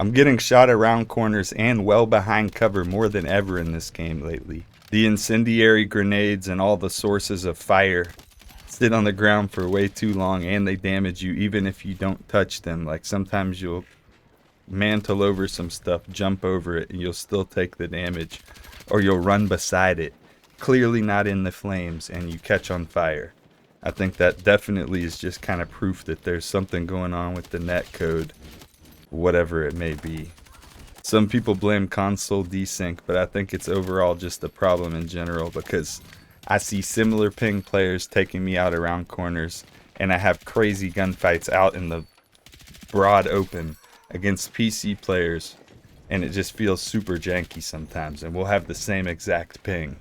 I'm getting shot around corners and well behind cover more than ever in this game lately. The incendiary grenades and all the sources of fire sit on the ground for way too long, and they damage you even if you don't touch them. Like sometimes you'll mantle over some stuff, jump over it, and you'll still take the damage. Or you'll run beside it, clearly not in the flames, and you catch on fire. I think that definitely is just kind of proof that there's something going on with the netcode, whatever it may be. Some people blame console desync, but I think it's overall just a problem in general because I see similar ping players taking me out around corners, and I have crazy gunfights out in the broad open against PC players, and it just feels super janky sometimes, and we'll have the same exact ping.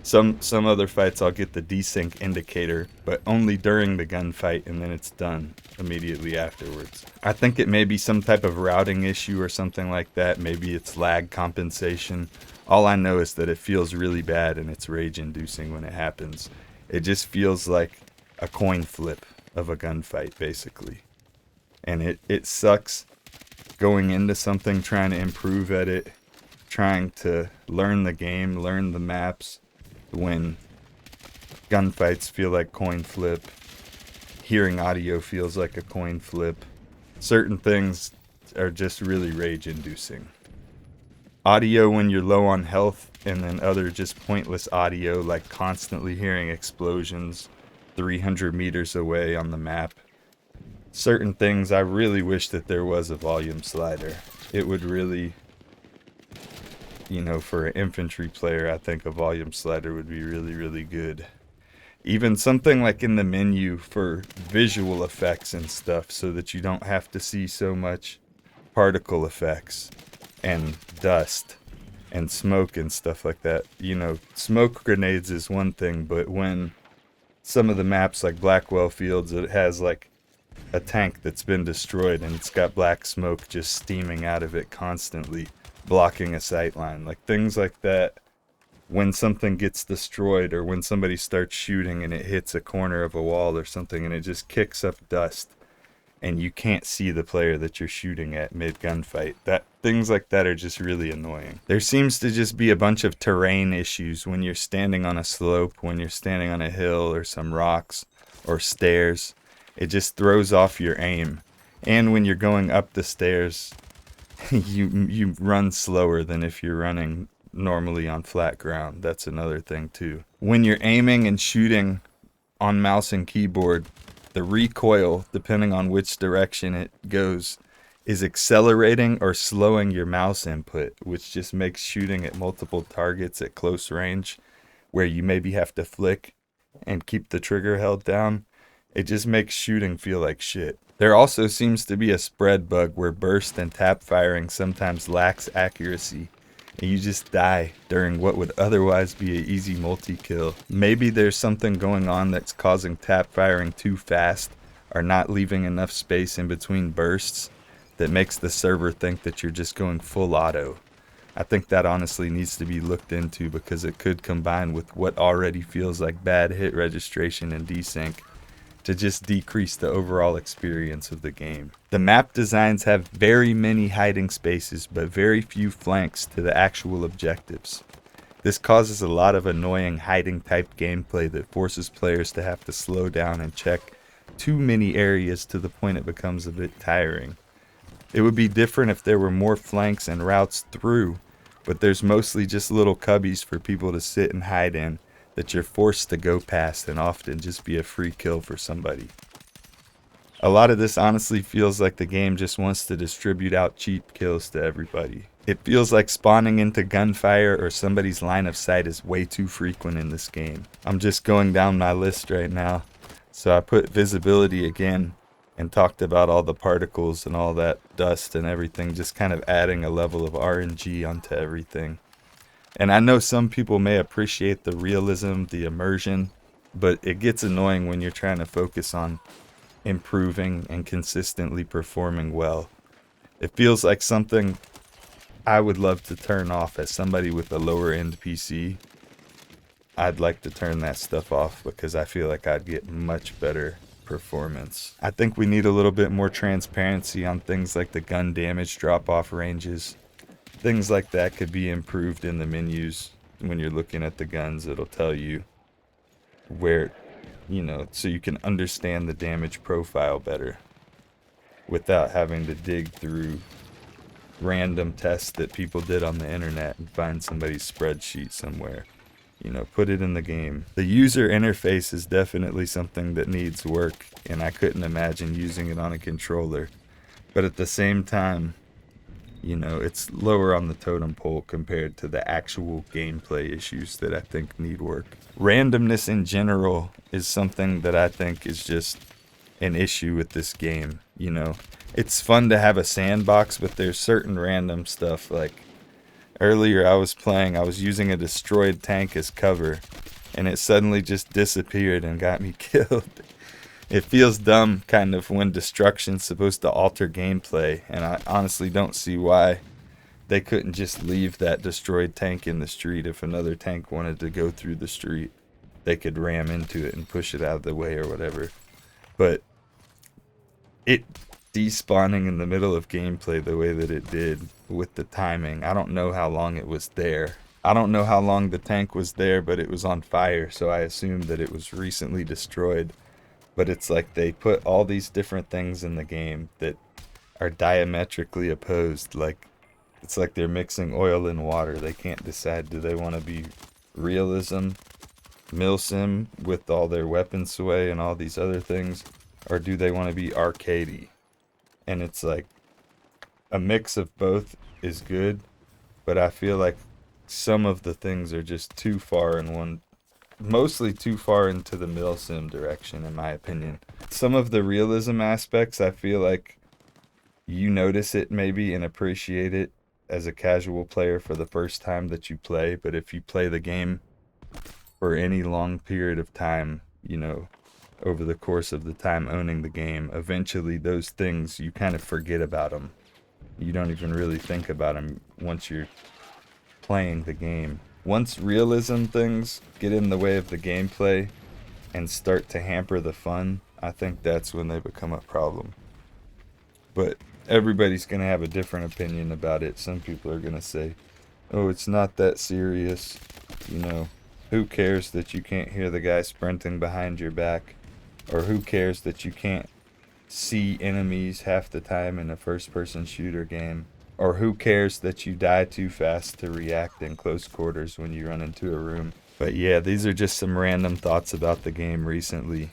Some other fights I'll get the desync indicator, but only during the gunfight, and then it's done immediately afterwards. I think it may be some type of routing issue or something like that. Maybe it's lag compensation. All I know is that it feels really bad and it's rage inducing when it happens. It just feels like a coin flip of a gunfight, basically. And it sucks going into something, trying to improve at it, trying to learn the game, learn the maps, when gunfights feel like coin flip, hearing audio feels like a coin flip. Certain things are just really rage inducing. Audio when you're low on health, and then other just pointless audio like constantly hearing explosions 300 meters away on the map. Certain things I really wish that there was a volume slider. It would really, for an infantry player, I think a volume slider would be really, really good. Even something like in the menu for visual effects and stuff, so that you don't have to see so much particle effects and dust and smoke and stuff like that. Smoke grenades is one thing, but when some of the maps like Blackwell Fields, it has like a tank that's been destroyed and it's got black smoke just steaming out of it constantly, blocking a sight line. Like things like that, when something gets destroyed or when somebody starts shooting and it hits a corner of a wall or something and it just kicks up dust and you can't see the player that you're shooting at mid gunfight. Things like that are just really annoying. There seems to just be a bunch of terrain issues when you're standing on a slope, when you're standing on a hill or some rocks or stairs. It just throws off your aim. And when you're going up the stairs, you run slower than if you're running normally on flat ground. That's another thing too. When you're aiming and shooting on mouse and keyboard, the recoil, depending on which direction it goes, is accelerating or slowing your mouse input, which just makes shooting at multiple targets at close range, where you maybe have to flick and keep the trigger held down, it just makes shooting feel like shit. There also seems to be a spread bug where burst and tap firing sometimes lacks accuracy, and you just die during what would otherwise be an easy multi-kill. Maybe there's something going on that's causing tap firing too fast or not leaving enough space in between bursts that makes the server think that you're just going full auto. I think that honestly needs to be looked into because it could combine with what already feels like bad hit registration and desync to just decrease the overall experience of the game. The map designs have very many hiding spaces, but very few flanks to the actual objectives. This causes a lot of annoying hiding type gameplay that forces players to have to slow down and check too many areas to the point it becomes a bit tiring. It would be different if there were more flanks and routes through, but there's mostly just little cubbies for people to sit and hide in that you're forced to go past and often just be a free kill for somebody. A lot of this honestly feels like the game just wants to distribute out cheap kills to everybody. It feels like spawning into gunfire or somebody's line of sight is way too frequent in this game. I'm just going down my list right now. So I put visibility again and talked about all the particles and all that dust and everything, just kind of adding a level of RNG onto everything. And I know some people may appreciate the realism, the immersion, but it gets annoying when you're trying to focus on improving and consistently performing well. It feels like something I would love to turn off as somebody with a lower end PC. I'd like to turn that stuff off because I feel like I'd get much better performance. I think we need a little bit more transparency on things like the gun damage drop-off ranges. Things like that could be improved in the menus. When you're looking at the guns, it'll tell you where, you know, so you can understand the damage profile better without having to dig through random tests that people did on the internet and find somebody's spreadsheet somewhere. You know, put it in the game. The user interface is definitely something that needs work, and I couldn't imagine using it on a controller. But at the same time, you know, it's lower on the totem pole compared to the actual gameplay issues that I think need work. Randomness in general is something that I think is just an issue with this game. You know, it's fun to have a sandbox, but there's certain random stuff. Like earlier I was using a destroyed tank as cover, and it suddenly just disappeared and got me killed. It feels dumb, kind of, when destruction's supposed to alter gameplay, and I honestly don't see why they couldn't just leave that destroyed tank in the street. If another tank wanted to go through the street, they could ram into it and push it out of the way or whatever. But it despawning in the middle of gameplay the way that it did with the timing, I don't know how long it was there. I don't know how long the tank was there, but it was on fire, so I assumed that it was recently destroyed. But it's like they put all these different things in the game that are diametrically opposed. Like, it's like they're mixing oil and water. They can't decide, do they want to be realism, milsim with all their weapon sway and all these other things, or do they want to be arcadey? And it's like a mix of both is good, but I feel like some of the things are just too far in one, mostly too far into the milsim direction, in my opinion. Some of the realism aspects, I feel like you notice it maybe and appreciate it as a casual player for the first time that you play, but if you play the game for any long period of time, you know, over the course of the time owning the game, eventually those things, you kind of forget about them. You don't even really think about them once you're playing the game. Once realism things get in the way of the gameplay and start to hamper the fun, I think that's when they become a problem. But everybody's going to have a different opinion about it. Some people are going to say, oh, it's not that serious. You know, who cares that you can't hear the guy sprinting behind your back? Or who cares that you can't see enemies half the time in a first-person shooter game? Or who cares that you die too fast to react in close quarters when you run into a room? But yeah, these are just some random thoughts about the game recently.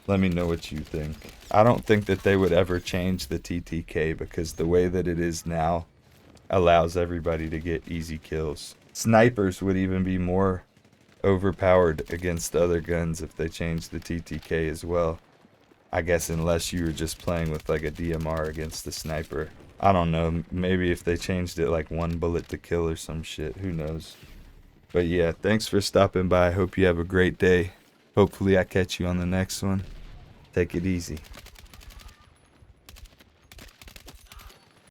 Let me know what you think. I don't think that they would ever change the TTK because the way that it is now allows everybody to get easy kills. Snipers would even be more overpowered against other guns if they changed the TTK as well. I guess unless you were just playing with like a DMR against the sniper. I don't know, maybe if they changed it like 1 bullet to kill or some shit, who knows. But yeah, thanks for stopping by. Hope you have a great day. Hopefully I catch you on the next one. Take it easy.